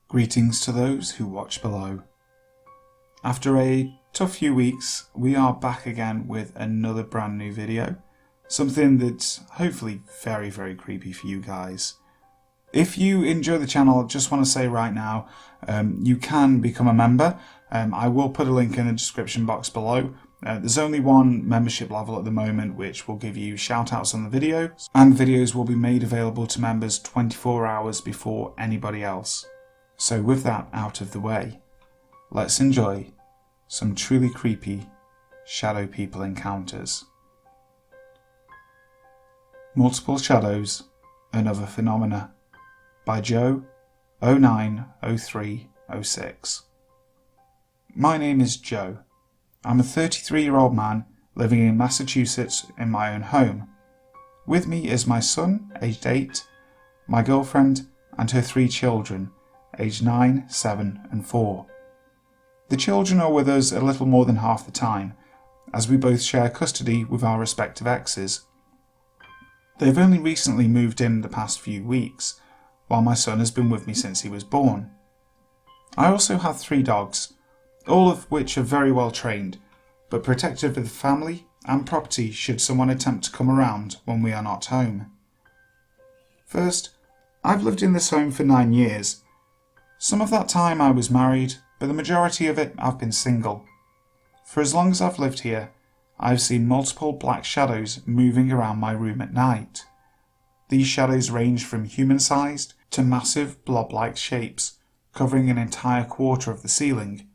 Greetings to those who watch below. After a tough few weeks, we are back again with another brand new video. Something that's hopefully very, very creepy for you guys. If you enjoy the channel, I just want to say right now, you can become a member. I will put a link in the description box below. There's only one membership level at the moment, which will give you shout outs on the videos, and videos will be made available to members 24 hours before anybody else. So with that out of the way, let's enjoy some truly creepy shadow people encounters. Multiple Shadows and Other Phenomena by Joe 090306. My name is Joe. I'm a 33-year-old man living in Massachusetts in my own home. With me is my son, aged 8, my girlfriend and her 3 children, aged 9, 7 and 4. The children are with us a little more than half the time, as we both share custody with our respective exes. They've only recently moved in the past few weeks, while my son has been with me since he was born. I also have 3 dogs, all of which are very well trained, but protective of the family and property should someone attempt to come around when we are not home. First, I've lived in this home for 9 years. Some of that time I was married, but the majority of it I've been single. For as long as I've lived here, I've seen multiple black shadows moving around my room at night. These shadows range from human-sized to massive blob-like shapes, covering an entire quarter of the ceiling,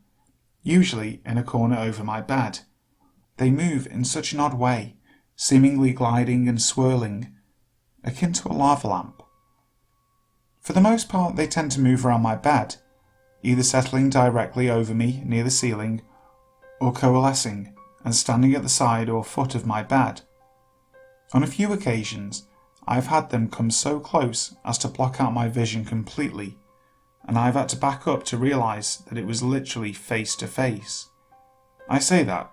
usually in a corner over my bed. They move in such an odd way, seemingly gliding and swirling, akin to a lava lamp. For the most part, they tend to move around my bed, either settling directly over me near the ceiling, or coalescing and standing at the side or foot of my bed. On a few occasions, I've had them come so close as to block out my vision completely, and I've had to back up to realise that it was literally face to face. I say that,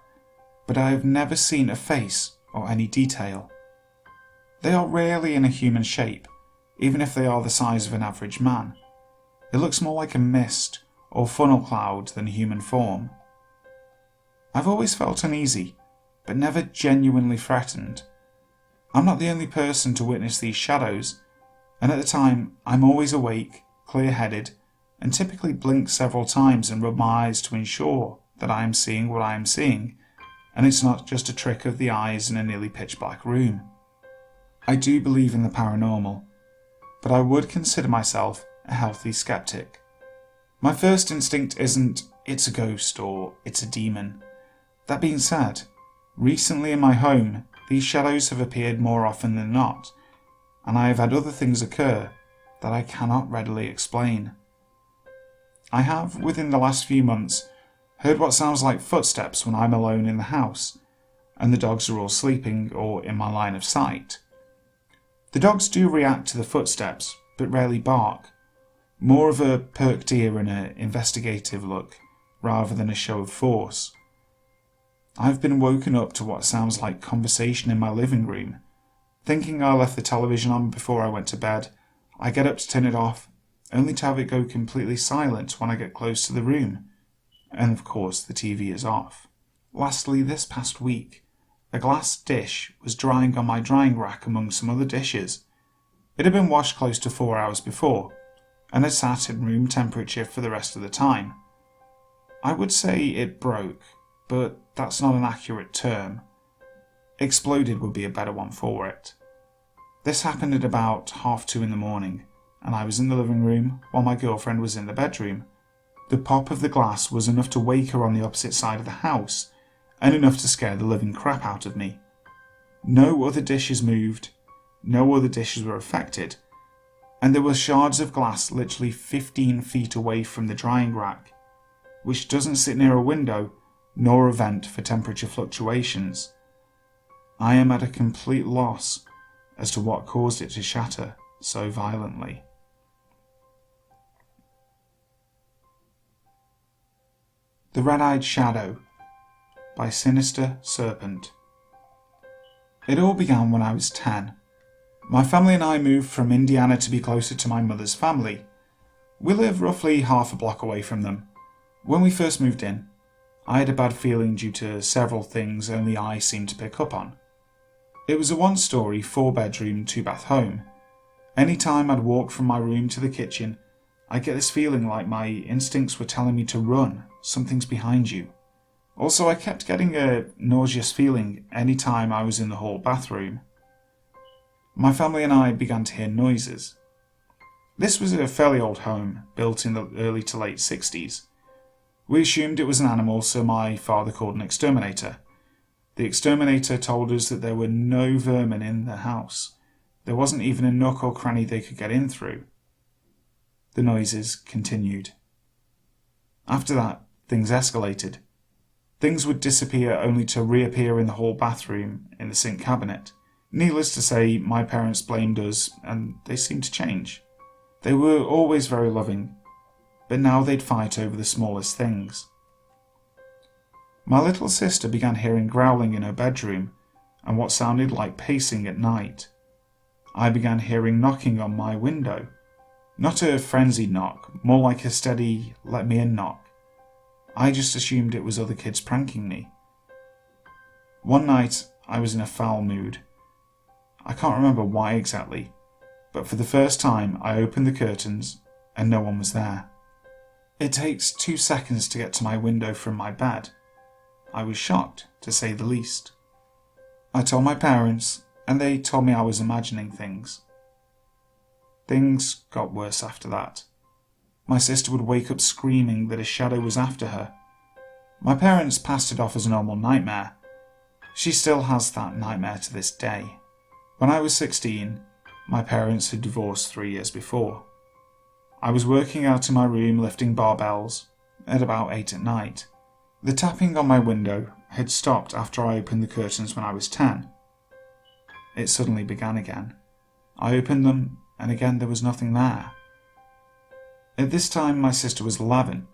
but I have never seen a face or any detail. They are rarely in a human shape, even if they are the size of an average man. It looks more like a mist or funnel cloud than a human form. I've always felt uneasy, but never genuinely threatened. I'm not the only person to witness these shadows, and at the time I'm always awake, clear-headed, and typically blink several times and rub my eyes to ensure that I am seeing what I am seeing, and it's not just a trick of the eyes in a nearly pitch-black room. I do believe in the paranormal, but I would consider myself a healthy skeptic. My first instinct isn't, it's a ghost or it's a demon. That being said, recently in my home, these shadows have appeared more often than not, and I have had other things occur that I cannot readily explain. I have, within the last few months, heard what sounds like footsteps when I'm alone in the house, and the dogs are all sleeping or in my line of sight. The dogs do react to the footsteps, but rarely bark, more of a perked ear and an investigative look, rather than a show of force. I've been woken up to what sounds like conversation in my living room. Thinking I left the television on before I went to bed, I get up to turn it off, only to have it go completely silent when I get close to the room, and of course the TV is off. Lastly, this past week, a glass dish was drying on my drying rack among some other dishes. It had been washed close to 4 hours before, and had sat at room temperature for the rest of the time. I would say it broke, but that's not an accurate term. Exploded would be a better one for it. This happened at about 2:30 in the morning, and I was in the living room while my girlfriend was in the bedroom. The pop of the glass was enough to wake her on the opposite side of the house, and enough to scare the living crap out of me. No other dishes moved, no other dishes were affected, and there were shards of glass literally 15 feet away from the drying rack, which doesn't sit near a window nor a vent for temperature fluctuations. I am at a complete loss as to what caused it to shatter so violently. The Red-Eyed Shadow by Sinisterserpent. It all began when I was 10. My family and I moved from Indiana to be closer to my mother's family. We live roughly half a block away from them. When we first moved in, I had a bad feeling due to several things only I seemed to pick up on. It was a 1-story, 4-bedroom, 2-bath home. Any time I'd walk from my room to the kitchen, I'd get this feeling like my instincts were telling me to run, something's behind you. Also, I kept getting a nauseous feeling any time I was in the hall bathroom. My family and I began to hear noises. This was a fairly old home, built in the early to late 60s. We assumed it was an animal, so my father called an exterminator. The exterminator told us that there were no vermin in the house. There wasn't even a nook or cranny they could get in through. The noises continued. After that, things escalated. Things would disappear only to reappear in the hall bathroom, in the sink cabinet. Needless to say, my parents blamed us, and they seemed to change. They were always very loving, but now they'd fight over the smallest things. My little sister began hearing growling in her bedroom, and what sounded like pacing at night. I began hearing knocking on my window. Not a frenzied knock, more like a steady, let me in knock. I just assumed it was other kids pranking me. One night, I was in a foul mood. I can't remember why exactly, but for the first time I opened the curtains and no one was there. It takes 2 seconds to get to my window from my bed. I was shocked, to say the least. I told my parents, and they told me I was imagining things. Things got worse after that. My sister would wake up screaming that a shadow was after her. My parents passed it off as a normal nightmare. She still has that nightmare to this day. When I was 16, my parents had divorced 3 years before. I was working out in my room lifting barbells at about 8 at night. The tapping on my window had stopped after I opened the curtains when I was 10. It suddenly began again. I opened them, and again there was nothing there. At this time my sister was 11.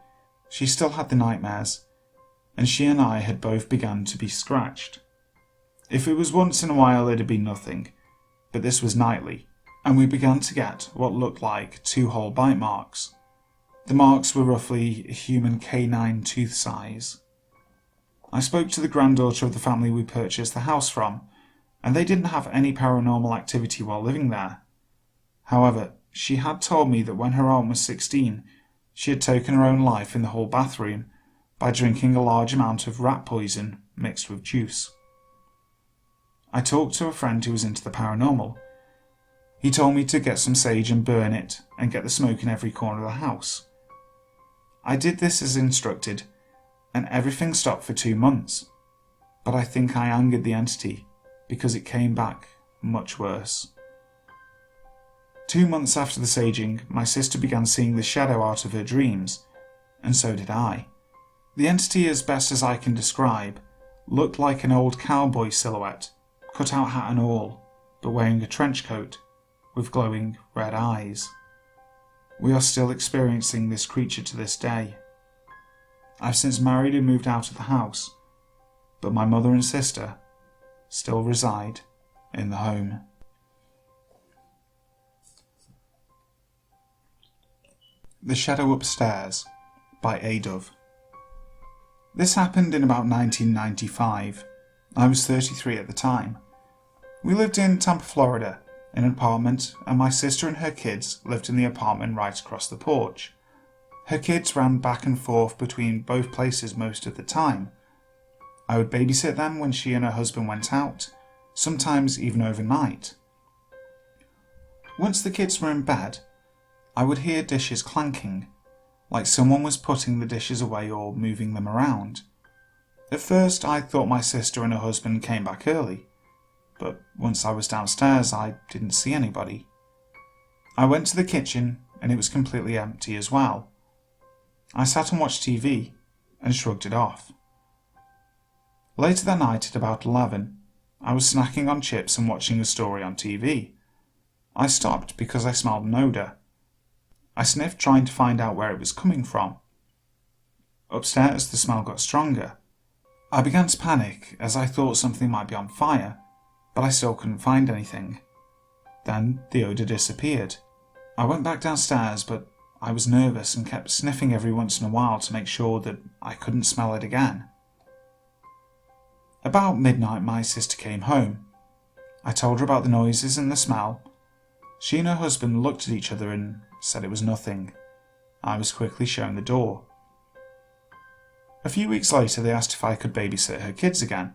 She still had the nightmares, and she and I had both begun to be scratched. If it was once in a while it'd be nothing, but this was nightly, and we began to get what looked like 2 whole bite marks. The marks were roughly a human canine tooth size. I spoke to the granddaughter of the family we purchased the house from, and they didn't have any paranormal activity while living there. However, she had told me that when her aunt was 16, she had taken her own life in the hall bathroom by drinking a large amount of rat poison mixed with juice. I talked to a friend who was into the paranormal. He told me to get some sage and burn it and get the smoke in every corner of the house. I did this as instructed, and everything stopped for 2 months, but I think I angered the entity because it came back much worse. 2 months after the saging, my sister began seeing the shadow out of her dreams, and so did I. The entity, as best as I can describe, looked like an old cowboy silhouette, cut-out hat and all, but wearing a trench coat with glowing red eyes. We are still experiencing this creature to this day. I've since married and moved out of the house, but my mother and sister still reside in the home. The Shadow Upstairs by Adove. This happened in about 1995. I was 33 at the time. We lived in Tampa, Florida, in an apartment, and my sister and her kids lived in the apartment right across the porch. Her kids ran back and forth between both places most of the time. I would babysit them when she and her husband went out, sometimes even overnight. Once the kids were in bed, I would hear dishes clanking, like someone was putting the dishes away or moving them around. At first I thought my sister and her husband came back early, but once I was downstairs I didn't see anybody. I went to the kitchen and it was completely empty as well. I sat and watched TV and shrugged it off. Later that night at about 11, I was snacking on chips and watching a story on TV. I stopped because I smelled an odour. I sniffed, trying to find out where it was coming from. Upstairs the smell got stronger. I began to panic as I thought something might be on fire, but I still couldn't find anything. Then the odour disappeared. I went back downstairs, but I was nervous and kept sniffing every once in a while to make sure that I couldn't smell it again. About midnight, my sister came home. I told her about the noises and the smell. She and her husband looked at each other and said it was nothing. I was quickly shown the door. A few weeks later, they asked if I could babysit her kids again.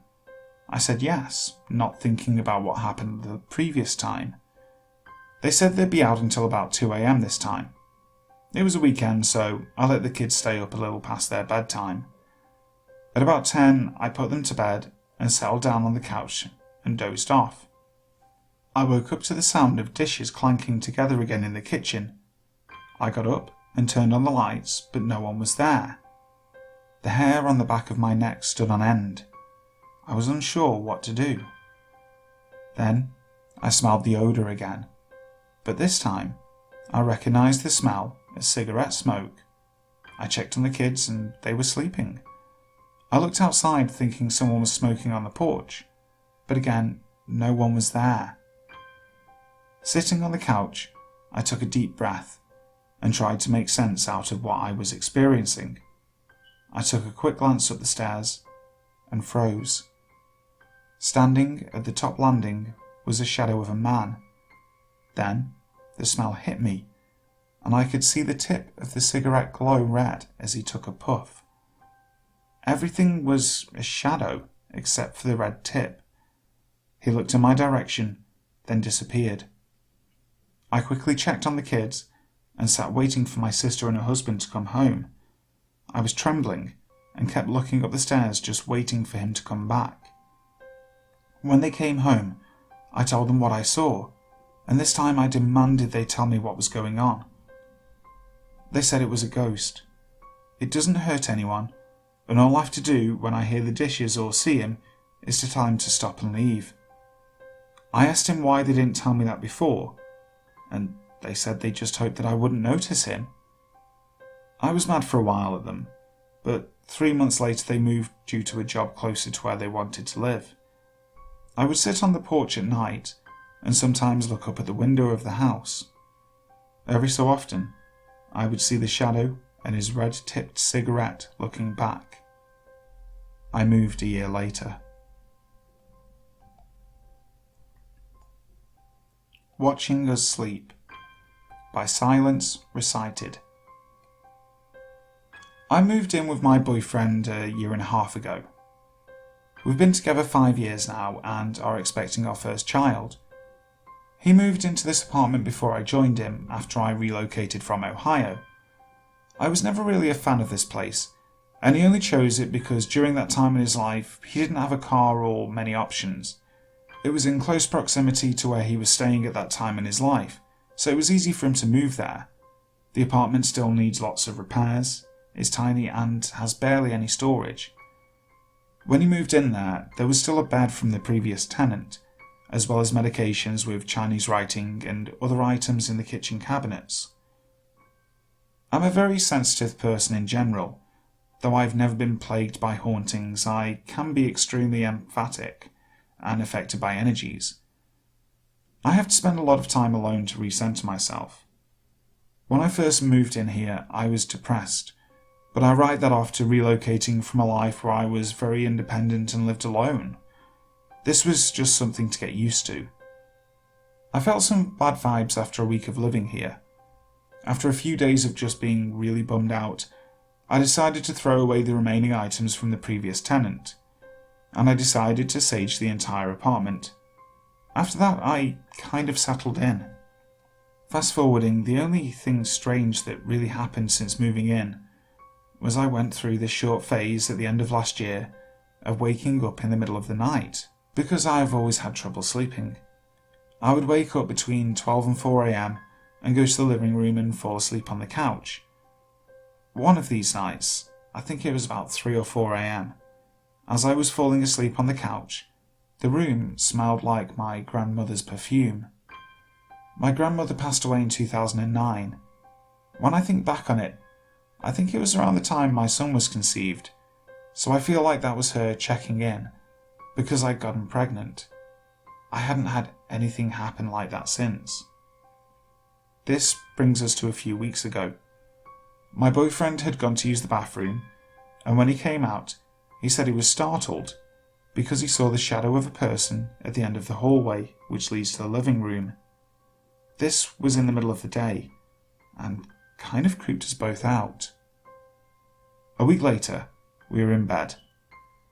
I said yes, not thinking about what happened the previous time. They said they'd be out until about 2 a.m. this time. It was a weekend, so I let the kids stay up a little past their bedtime. At about 10, I put them to bed and settled down on the couch and dozed off. I woke up to the sound of dishes clanking together again in the kitchen. I got up and turned on the lights, but no one was there. The hair on the back of my neck stood on end. I was unsure what to do. Then I smelled the odour again, but this time I recognised the smell as cigarette smoke. I checked on the kids and they were sleeping. I looked outside thinking someone was smoking on the porch, but again, no one was there. Sitting on the couch, I took a deep breath and tried to make sense out of what I was experiencing. I took a quick glance up the stairs and froze. Standing at the top landing was a shadow of a man. Then the smell hit me, and I could see the tip of the cigarette glow red as he took a puff. Everything was a shadow except for the red tip. He looked in my direction, then disappeared. I quickly checked on the kids and sat waiting for my sister and her husband to come home. I was trembling and kept looking up the stairs, just waiting for him to come back. When they came home, I told them what I saw, and this time I demanded they tell me what was going on. They said it was a ghost. It doesn't hurt anyone, and all I have to do when I hear the dishes or see him is to tell him to stop and leave. I asked him why they didn't tell me that before, and they said they just hoped that I wouldn't notice him. I was mad for a while at them, but 3 months later they moved due to a job closer to where they wanted to live. I would sit on the porch at night and sometimes look up at the window of the house. Every so often, I would see the shadow and his red-tipped cigarette looking back. I moved a year later. Watching Us Sleep by SilenceRecited. I moved in with my boyfriend a year and a half ago. We've been together 5 years now and are expecting our first child. He moved into this apartment before I joined him after I relocated from Ohio. I was never really a fan of this place, and he only chose it because during that time in his life he didn't have a car or many options. It was in close proximity to where he was staying at that time in his life, so it was easy for him to move there. The apartment still needs lots of repairs, is tiny and has barely any storage. When he moved in there was still a bed from the previous tenant, as well as medications with Chinese writing and other items in the kitchen cabinets. I'm a very sensitive person in general. Though I've never been plagued by hauntings, I can be extremely emphatic and affected by energies. I have to spend a lot of time alone to recenter myself. When I first moved in here, I was depressed, but I write that off to relocating from a life where I was very independent and lived alone. This was just something to get used to. I felt some bad vibes after a week of living here. After a few days of just being really bummed out, I decided to throw away the remaining items from the previous tenant, and I decided to sage the entire apartment. After that, I kind of settled in. Fast forwarding, the only thing strange that really happened since moving in was I went through this short phase at the end of last year of waking up in the middle of the night, because I've always had trouble sleeping. I would wake up between 12 and 4 a.m. and go to the living room and fall asleep on the couch. One of these nights, I think it was about 3 or 4 a.m, as I was falling asleep on the couch, the room smelled like my grandmother's perfume. My grandmother passed away in 2009. When I think back on it, I think it was around the time my son was conceived, so I feel like that was her checking in, because I'd gotten pregnant. I hadn't had anything happen like that since. This brings us to a few weeks ago. My boyfriend had gone to use the bathroom, and when he came out, he said he was startled because he saw the shadow of a person at the end of the hallway which leads to the living room. This was in the middle of the day, and kind of creeped us both out. A week later, we were in bed.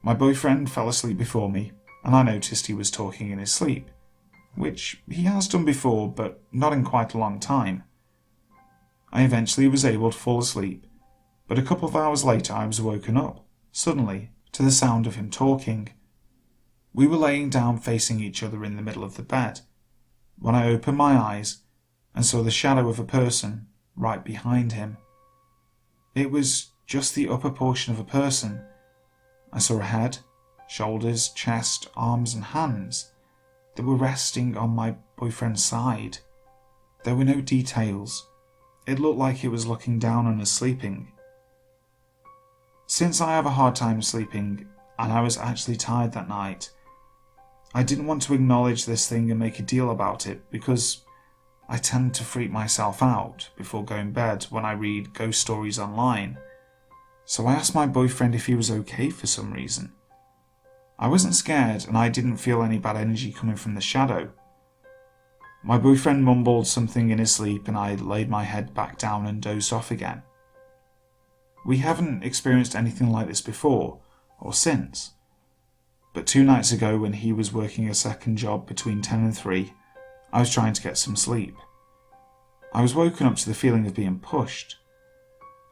My boyfriend fell asleep before me, and I noticed he was talking in his sleep, which he has done before, but not in quite a long time. I eventually was able to fall asleep, but a couple of hours later I was woken up, suddenly, to the sound of him talking. We were laying down facing each other in the middle of the bed, when I opened my eyes and saw the shadow of a person right behind him. It was just the upper portion of a person. I saw a head, shoulders, chest, arms and hands that were resting on my boyfriend's side. There were no details. It looked like it was looking down on us sleeping. Since I have a hard time sleeping, and I was actually tired that night, I didn't want to acknowledge this thing and make a deal about it because I tend to freak myself out before going to bed when I read ghost stories online. So I asked my boyfriend if he was okay for some reason. I wasn't scared and I didn't feel any bad energy coming from the shadow. My boyfriend mumbled something in his sleep and I laid my head back down and dozed off again. We haven't experienced anything like this before or since, but 2 nights ago when he was working a second job between 10 and 3, I was trying to get some sleep. I was woken up to the feeling of being pushed.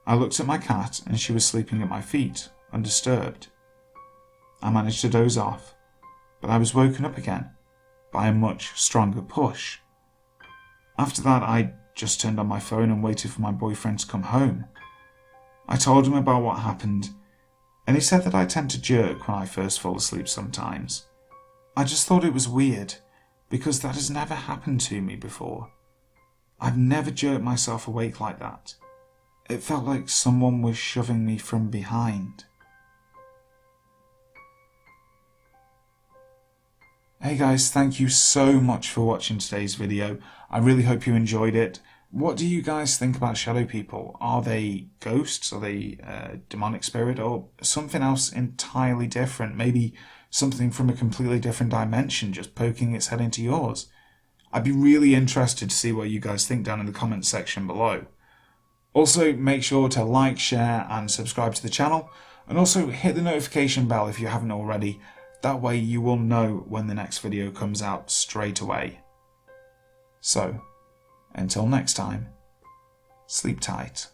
I looked at my cat and she was sleeping at my feet, undisturbed. I managed to doze off, but I was woken up again by a much stronger push. After that, I just turned on my phone and waited for my boyfriend to come home. I told him about what happened, and he said that I tend to jerk when I first fall asleep sometimes. I just thought it was weird, because that has never happened to me before. I've never jerked myself awake like that. It felt like someone was shoving me from behind. Hey guys, thank you so much for watching today's video. I really hope you enjoyed it. What do you guys think about shadow people? Are they ghosts? Are they a demonic spirit? Or something else entirely different? Maybe something from a completely different dimension just poking its head into yours? I'd be really interested to see what you guys think down in the comments section below. Also, make sure to like, share and subscribe to the channel, and also hit the notification bell if you haven't already. That way you will know when the next video comes out straight away. So, until next time, sleep tight.